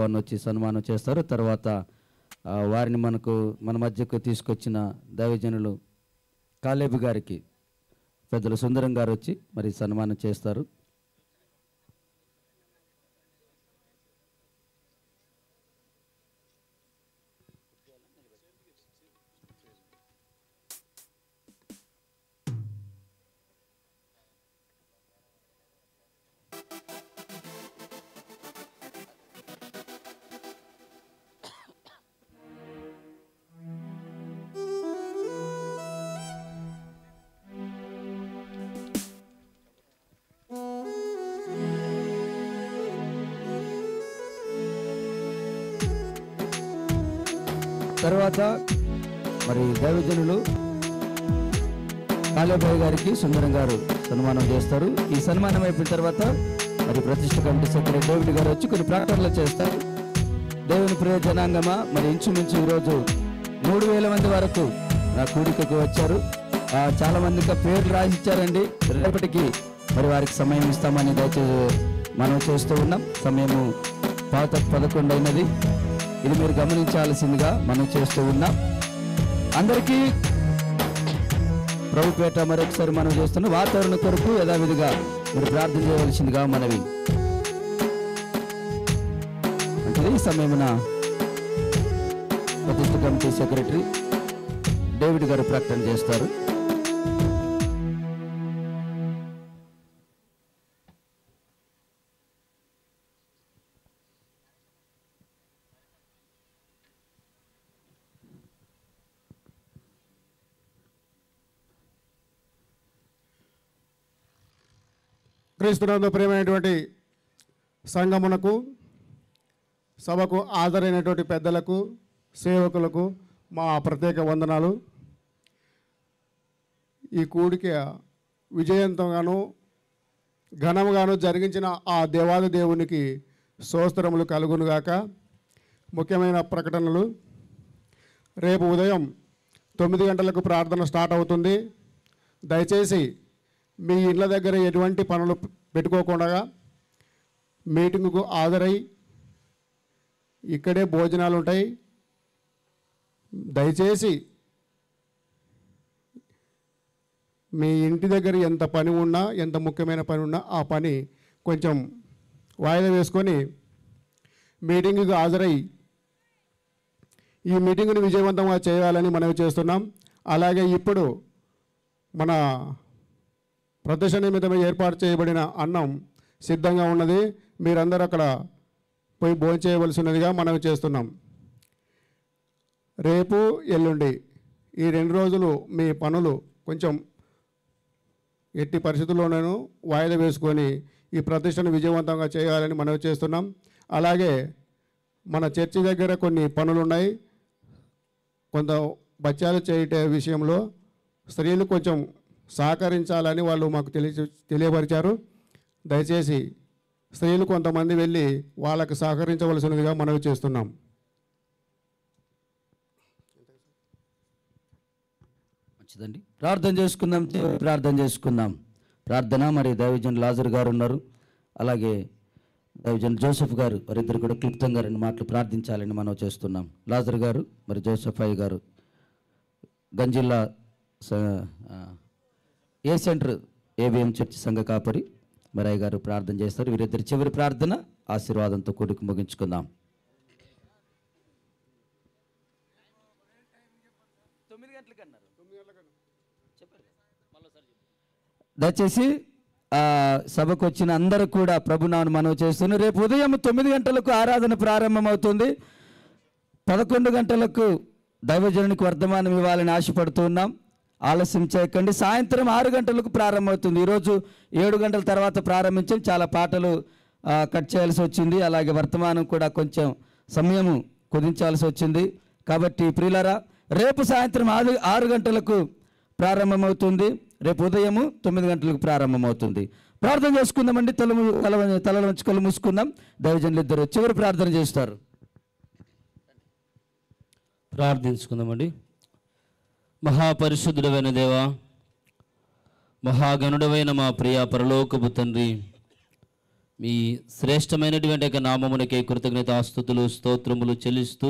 పవన్ వచ్చి సన్మానం చేస్తారు. తర్వాత వారిని మన మధ్యకు తీసుకొచ్చిన దైవజనులు కాలేబు గారికి పెద్దలు సుందరం గారు వచ్చి మరి సన్మానం చేస్తారు. తర్వాత మరి దైవజనులు కాలేబాయ్ గారికి సుందరం గారు సన్మానం చేస్తారు. ఈ సన్మానం అయిపోయిన తర్వాత మరి ప్రతిష్ఠ కమిటీ సెక్రటరీ డేవిడ్ గారు వచ్చి కొన్ని ప్రకటనలు చేస్తారు. దేవుని ప్రియ జనాంగమా, మరి ఇంచుమించు ఈరోజు 3000 మంది వరకు నా కూడికకు వచ్చారు. చాలా మందికి పేర్లు రాసిచ్చారండి. రేపటికి మరి వారికి సమయం ఇస్తామని దయచేసి మనం చేస్తూ ఉన్నాం. సమయము 11 అయినది. ఇది మీరు గమనించాల్సిందిగా మనం చేస్తూ ఉన్నాం. అందరికీ ప్రభుపేట మరొకసారి మనం చేస్తున్న వాతావరణ కొరకు యథావిధిగా మీరు ప్రార్థన చేయవలసిందిగా మనవి. అంటే ఈ సమయమున ప్రతిష్ఠ కమిటీ సెక్రటరీ డేవిడ్ గారు ప్రకటన చేస్తారు. క్రీస్తునందు ప్రియమైనటువంటి సంఘమునకు, సభకు హాజరైనటువంటి పెద్దలకు, సేవకులకు మా ప్రత్యేక వందనాలు. ఈ కూడిక విజయవంతంగాను ఘనముగాను జరిగించిన ఆ దేవాది దేవునికి స్తోత్రములు కలుగునుగాక. ముఖ్యమైన ప్రకటనలు. రేపు ఉదయం 9 గంటలకు ప్రార్థన స్టార్ట్ అవుతుంది. దయచేసి మీ ఇళ్ళ దగ్గర ఎటువంటి పనులు పెట్టుకోకుండా మీటింగుకు హాజరై ఇక్కడే భోజనాలు ఉంటాయి. దయచేసి మీ ఇంటి దగ్గర ఎంత పని ఉన్నా, ఎంత ముఖ్యమైన పని ఉన్నా ఆ పని కొంచెం వాయిదా వేసుకొని మీటింగుకు హాజరై ఈ మీటింగును విజయవంతంగా చేయాలని మనవి చేస్తున్నాం. అలాగే ఇప్పుడు మన ప్రదర్శన నిమిత్తమై ఏర్పాటు చేయబడిన అన్నం సిద్ధంగా ఉన్నది. మీరందరూ అక్కడ పోయి భోజనం చేయవలసి ఉన్నదిగా మనవి చేస్తున్నాం. రేపు ఎల్లుండి ఈ 2 రోజులు మీ పనులు కొంచెం ఎట్టి పరిస్థితుల్లోనూ వాయిదా వేసుకొని ఈ ప్రతిష్టను విజయవంతంగా చేయాలని మనవి చేస్తున్నాం. అలాగే మన చర్చి దగ్గర కొన్ని పనులు ఉన్నాయి. కొంత బచ్చాలు చేయట విషయంలో స్త్రీలు కొంచెం సహకరించాలని వాళ్ళు మాకు తెలియపరిచారు. దయచేసి స్త్రీలు కొంతమంది వెళ్ళి వాళ్ళకు సహకరించవలసినదిగా మనవి చేస్తున్నాం. మంచిదండి. ప్రార్థన చేసుకుందాం. ప్రార్థన మరి దైవజన్ లాజర్ గారు ఉన్నారు. అలాగే దైవజన్ జోసెఫ్ గారు వారిద్దరు కూడా క్లుప్తంగా 2 మాటలు ప్రార్థించాలని మనం చేస్తున్నాం. లాజర్ గారు మరి జోసెఫ్ అయ్య గారు గంజిల్లా ఏ సెంటర్ ఏబిఎం చర్చి సంఘ కాపరి మరి అయ్య గారు ప్రార్థన చేస్తారు. వీరిద్దరి చివరి ప్రార్థన ఆశీర్వాదంతో కూడికి ముగించుకుందాం. దయచేసి సభకు వచ్చిన అందరూ కూడా ప్రభునామమున మనవి చేస్తున్నారు. రేపు ఉదయం 9 గంటలకు ఆరాధన ప్రారంభమవుతుంది. 11 గంటలకు దైవజనునికి వర్ధమానం ఇవ్వాలని ఆశపడుతున్నాం. ఆలస్యం చేయకండి. సాయంత్రం 6 గంటలకు ప్రారంభమవుతుంది. ఈరోజు 7 గంటల తర్వాత ప్రారంభించాం. చాలా పాటలు కట్ చేయాల్సి వచ్చింది. అలాగే వర్తమానం కూడా కొంచెం సమయము కుదించాల్సి వచ్చింది. కాబట్టి ప్రియులారా, రేపు సాయంత్రం 6 గంటలకు ప్రారంభమవుతుంది. రేపు ఉదయము 9 గంటలకు ప్రారంభమవుతుంది. ప్రార్థన చేసుకుందామండి. తలలో వంచి కళ్ళు మూసుకుందాం. దైవజనులు ఇద్దరు చివరి ప్రార్థన చేస్తారు. ప్రార్థించుకుందామండి. మహాపరిశుద్ధుడైన దేవా, మహాగణుడవైన మా ప్రియ పరలోకపు తండ్రి, మీ శ్రేష్టమైనటువంటి యొక్క నామమునకే కృతజ్ఞతాస్తుతులు స్తోత్రములు చెల్లిస్తూ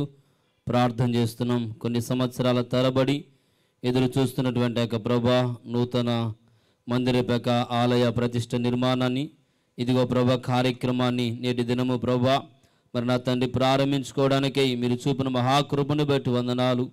ప్రార్థన చేస్తున్నాం. కొన్ని సంవత్సరాల తరబడి ఎదురు చూస్తున్నటువంటి యొక్క ప్రభా నూతన మందిరపేక ఆలయ ప్రతిష్ట నిర్మాణాన్ని, ఇదిగో ప్రభా కార్యక్రమాన్ని నేటి దినము ప్రభా మరి నా తండ్రి ప్రారంభించుకోవడానికై మీరు చూపిన మహాకృపను బట్టి వందనాలు.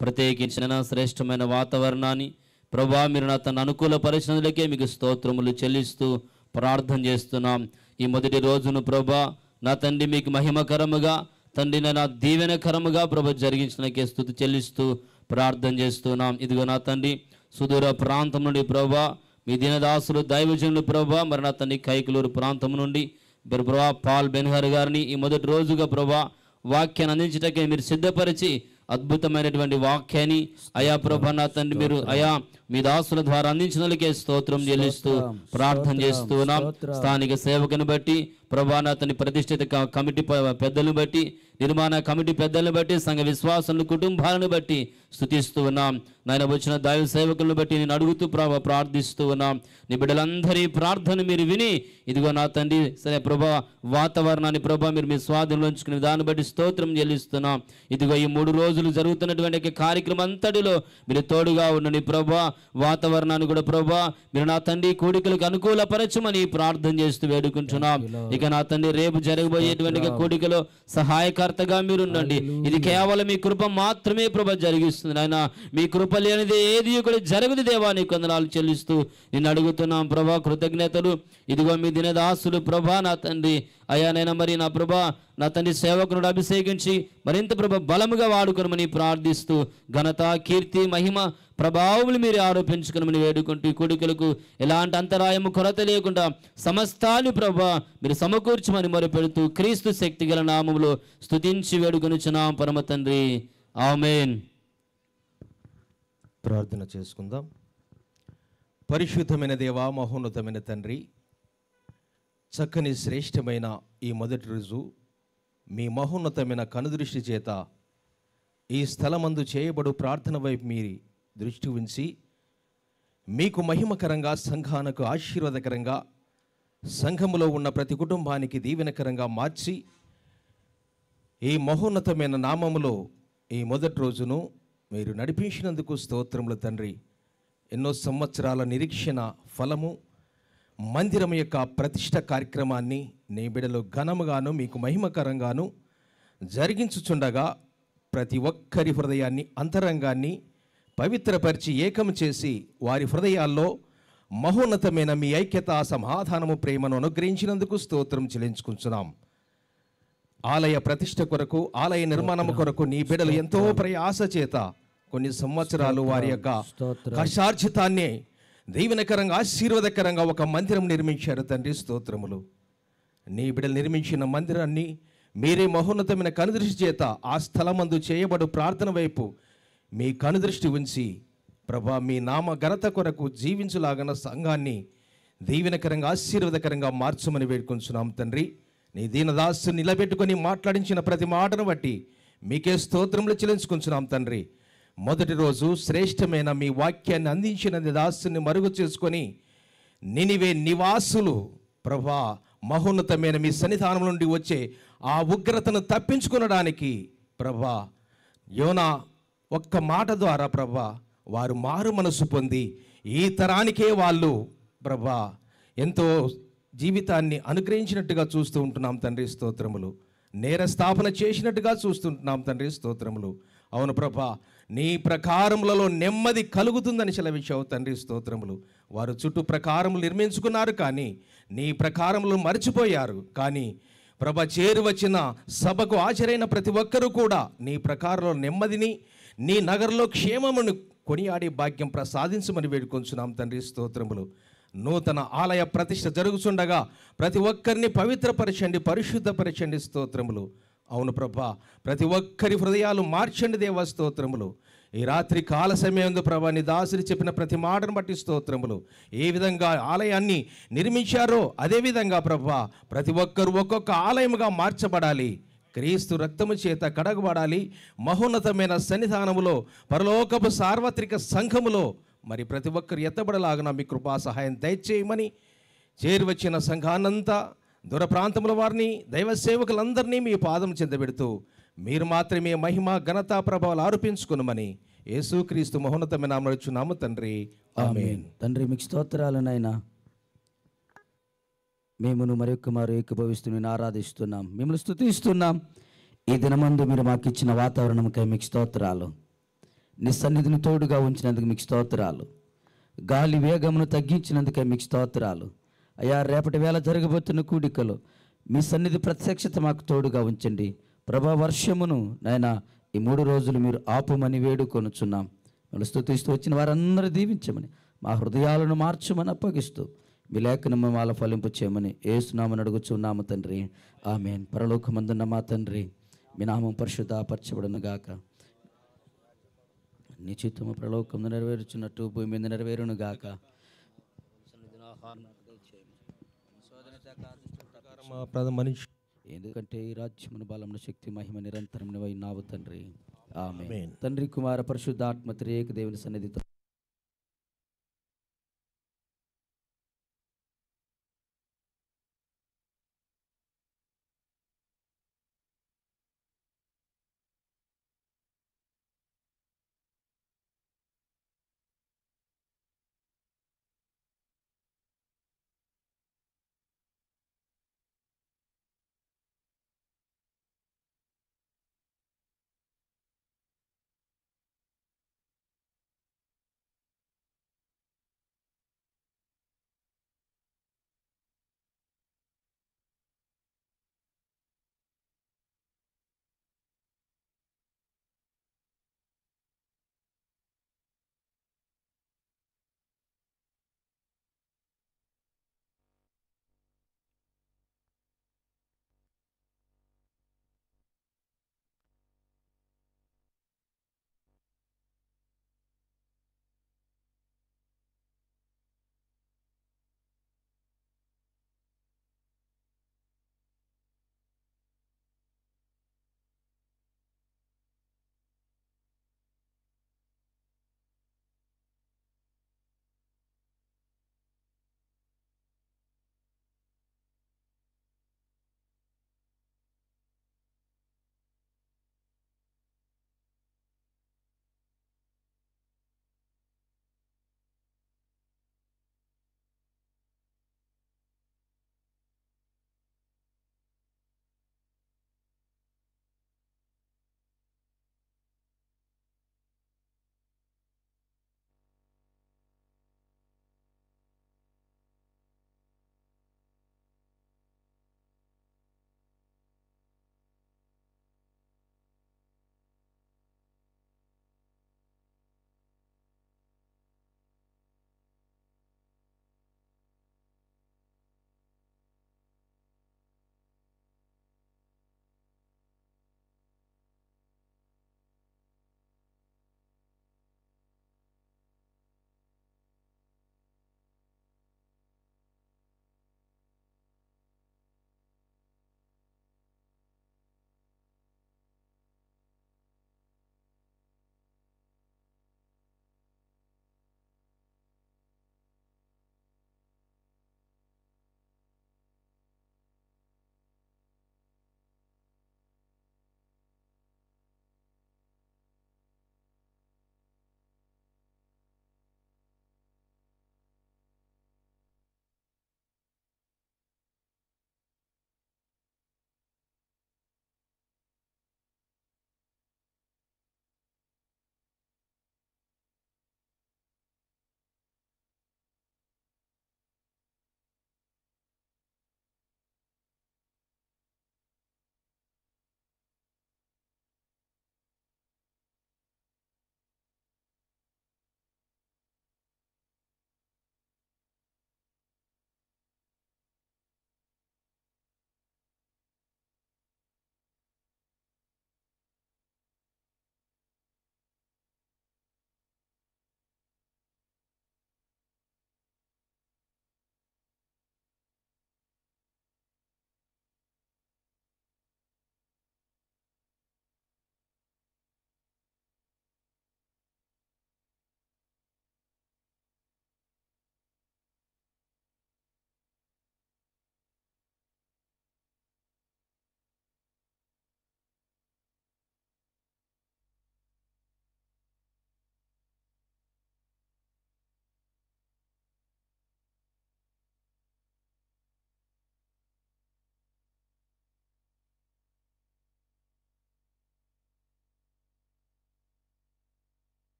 ప్రత్యేకించిన శ్రేష్టమైన వాతావరణాన్ని ప్రభా మీరు నా తన అనుకూల పరిస్థితులకే మీకు స్తోత్రములు చెల్లిస్తూ ప్రార్థన చేస్తున్నాం. ఈ మొదటి రోజును ప్రభా నా తండ్రి మీకు మహిమకరముగా తండ్రి నా దీవెనకరముగా ప్రభా జరిగించడానికే స్తుతి చెల్లిస్తూ ప్రార్థన చేస్తున్నాం. ఇదిగో నా తండ్రి సుదూర ప్రాంతం నుండి ప్రభా మీ దీనదాసులు దైవజనులు ప్రభా మరి నా తండ్రి కైకలూరు ప్రాంతం నుండి ప్రభా పాల్ బెన్హర్ గారిని ఈ మొదటి రోజుగా ప్రభా వాక్యాన్ని అందించటకే మీరు సిద్ధపరిచి అద్భుతమైనటువంటి వాక్యాన్ని అయా ప్రభా నా తండ్రి మీరు అయా మీ దాసుల ద్వారా అందించినకే స్తోత్రం చెల్లిస్తూ ప్రార్థన చేస్తున్నాం. స్థానిక సేవకుని బట్టి ప్రభా నా తండ్రి ప్రతిష్ఠిత కమిటీ పెద్దలను బట్టి నిర్మాణ కమిటీ పెద్దలను బట్టి సంఘ విశ్వాసులను కుటుంబాలను బట్టి స్తుతిస్తూ ఉన్నాం. నాయన వచ్చిన దైవ సేవకులను బట్టి నేను అడుగుతూ ప్రార్థిస్తూ ఉన్నాం. నీ బిడ్డలందరి ప్రార్థన మీరు విని ఇదిగో నా తండ్రి సరే ప్రభా వాతావరణాన్ని ప్రభా మీరు మీ స్వాధీనంలో ఉంచుకునే దాన్ని బట్టి స్తోత్రం చెల్లిస్తున్నాం. ఇదిగో ఈ 3 రోజులు జరుగుతున్నటువంటి కార్యక్రమం అంతటిలో మీరు తోడుగా ఉండండి ప్రభా. వాతావరణాన్ని కూడా ప్రభా మీరు నా తండ్రి కోడికలకు అనుకూలపరచమని ప్రార్థన చేస్తూ వేడుకుంటున్నాం. ఇక నా తండ్రి రేపు జరగబోయేటువంటి కోడికలో సహాయకర్తగా మీరు ఉండండి. ఇది కేవలం మీ కృప మాత్రమే ప్రభా జరిగిస్తుంది నాయన. మీ కృప లేనిది ఏది కూడా జరగదు దేవా. నీకు వందనాలు చెల్లిస్తూ నేను అడుగుతున్నాం ప్రభా కృతజ్ఞతలు. ఇదిగో మీ దినదాసులు ప్రభా నా తండ్రి అయ్యా నైనా మరి నా ప్రభా నా తండ్రి సేవకునుడు అభిషేకించి మరింత ప్రభా బలముగా వాడుకొనమని ప్రార్థిస్తూ ఘనత కీర్తి మహిమ ప్రభావములు మీరు ఆరోపించుకునమని వేడుకుంటూ ఈ కోడికలకు ఎలాంటి అంతరాయము కొరత లేకుండా సమస్తాన్ని ప్రభా మీరు సమకూర్చమని మొరపెడుతూ క్రీస్తు శక్తి గల నామములో స్తుతించి వేడుకొనుచున్నాం పరమ తండ్రి. ఆమేన్. ప్రార్థన చేసుకుందాం. పరిశుద్ధమైన దేవా, మహోన్నతమైన తండ్రి, చక్కని శ్రేష్టమైన ఈ మొదటి రోజు మీ మహోన్నతమైన కనుదృష్టి చేత ఈ స్థలమందు చేయబడు ప్రార్థన వైపు మీరు దృష్టి ఉంచి మీకు మహిమకరంగా సంఘానికి ఆశీర్వాదకరంగా సంఘములో ఉన్న ప్రతి కుటుంబానికి దీవెనకరంగా మార్చి ఈ మహోన్నతమైన నామములో ఈ మొదటి రోజును మీరు నడిపించినందుకు స్తోత్రములు తండ్రి. ఎన్నో సంవత్సరాల నిరీక్షణ ఫలము మందిరం యొక్క ప్రతిష్ట కార్యక్రమాన్ని నీ బిడలు ఘనముగాను మీకు మహిమకరంగాను జరిగించుచుండగా ప్రతి ఒక్కరి హృదయాన్ని అంతరంగాన్ని పవిత్రపరిచి ఏకం చేసి వారి హృదయాల్లో మహోన్నతమైన మీ ఐక్యత సమాధానము ప్రేమను అనుగ్రహించినందుకు స్తోత్రం చెల్లించుకుంటున్నాం. ఆలయ ప్రతిష్ట కొరకు ఆలయ నిర్మాణము కొరకు నీ బిడలు ఎంతో ప్రయాస చేత కొన్ని సంవత్సరాలు వారి యొక్క కష్టార్జితాన్ని దీవెనకరంగా ఆశీర్వాదకరంగా ఒక మందిరం నిర్మించారు తండ్రి. స్తోత్రములు. నీ బిడ్డలు నిర్మించిన మందిరాన్ని మీరే మహోన్నతమైన కనుదృష్టి చేత ఆ స్థలమందు చేయబడు ప్రార్థన వైపు మీ కనుదృష్టి ఉంచి ప్రభా మీ నామ ఘనత కొరకు జీవించులాగన సంఘాన్ని దీవెనకరంగా ఆశీర్వాదకరంగా మార్చమని వేడుకొంచున్నాం తండ్రి. నీ దీనదాసు నిలబెట్టుకొని మాట్లాడించిన ప్రతి మాటను బట్టి మీకే స్తోత్రములు చెల్లించుకుంటున్నాం తండ్రి. మొదటి రోజు శ్రేష్టమైన మీ వాక్యాన్ని అందించిన దాసుని మరుగు చేసుకొని నినివే నివాసులు ప్రభా మహోన్నతమైన మీ సన్నిధానం నుండి వచ్చే ఆ ఉగ్రతను తప్పించుకొనడానికి ప్రభా యోనా ఒక్క మాట ద్వారా ప్రభా వారు మారు మనసు పొంది ఈ తరానికే వాళ్ళు ప్రభా ఎంతో జీవితాన్ని అనుగ్రహించినట్టుగా చూస్తూ ఉంటున్నాం తండ్రి. స్తోత్రములు. నేర స్థాపన చేసినట్టుగా చూస్తుంటున్నాం తండ్రి. స్తోత్రములు. అవును ప్రభా నీ ప్రకారములలో నెమ్మది కలుగుతుందని సెలవిచ్చావు తండ్రి. స్తోత్రములు. వారు చుట్టూ ప్రకారములు నిర్మించుకున్నారు కానీ నీ ప్రకారములు మర్చిపోయారు. కానీ ప్రభ చేరువచ్చిన సభకు హాజరైన ప్రతి ఒక్కరూ కూడా నీ ప్రకారంలో నెమ్మదిని నీ నగరంలో క్షేమమును కొనియాడే భాగ్యం ప్రసాదించమని వేడుకొంచున్నాం తండ్రి. స్తోత్రములు. నూతన ఆలయ ప్రతిష్ఠ జరుగుతుండగా ప్రతి ఒక్కరిని పవిత్రపరచండి, పరిశుద్ధపరచండి. స్తోత్రములు. అవును ప్రభా ప్రతి ఒక్కరి హృదయాలు మార్చండి దేవ. స్తోత్రములు. ఈ రాత్రి కాల సమయంలో ప్రభా నీ దాసుని చెప్పిన ప్రతి మాటను బట్టి స్తోత్రములు. ఏ విధంగా ఆలయాన్ని నిర్మించారో అదేవిధంగా ప్రభా ప్రతి ఒక్కరు ఒక్కొక్క ఆలయముగా మార్చబడాలి, క్రీస్తు రక్తము చేత కడగబడాలి. మహోన్నతమైన సన్నిధానములో పరలోకపు సార్వత్రిక సంఘములో మరి ప్రతి ఒక్కరు ఎత్తబడలాగున మీ కృపా సహాయం దయచేయమని చేరువచ్చిన సంఘాన్నంతా దూర ప్రాంతముల వారిని దైవ సేవకులందరినీ మీ పాదం చెందబెడుతూ మీరు మాత్రమే మహిమ ఘనత ప్రభావాలు ఆరోపించుకునమని యేసుక్రీస్తు మహోన్నతమైన నామమున అడుగుచున్నాము తండ్రి, ఆమేన్. తండ్రి మీకు స్తోత్రాలు నాయనా. మేమును మరొక మారు ఏకీభవిస్తూ నేను ఆరాధిస్తున్నాం, మిమ్మల్ని స్తుతిస్తున్నాం. ఈ దినమందు మీరు మాకు ఇచ్చిన వాతావరణంకై మీకు స్తోత్రాలు. నీ సన్నిధిని తోడుగా ఉంచినందుకు మీకు స్తోత్రాలు. గాలి వేగమును తగ్గించినందుకై మీకు స్తోత్రాలు. అయ్యా, రేపటి వేళ జరగబోతున్న కూడికలో మీ సన్నిధి ప్రత్యక్షత మాకు తోడుగా ఉంచండి ప్రభా. వర్షమును నాయన ఈ 3 రోజులు మీరు ఆపుమని వేడుకొనుచున్నాం. మిమ్మల్ని స్తుతిస్తూ వచ్చిన వారందరూ దీవించమని, మా హృదయాలను మార్చమని అప్పగిస్తూ మీ లేఖనము మాల ఫలింపు చేయమని యేసునామమున అడుగుచున్నాము తండ్రి, ఆమేన్. పరలోకమందున్న మా తండ్రి, మీ నామం పరిశుద్ధపరచబడును గాక. నీ చిత్తము పరలోకమున నెరవేరుచున్నట్టు భూమి మీద నెరవేరును గాక. మనిషి ఎందుకంటే ఈ రాజ్యమును బలమును శక్తి మహిమ నిరంతరం నావు తండ్రి, ఆమేన్. తండ్రి కుమార పరిశుద్ధాత్మ త్రియేక దేవుని సన్నిధితో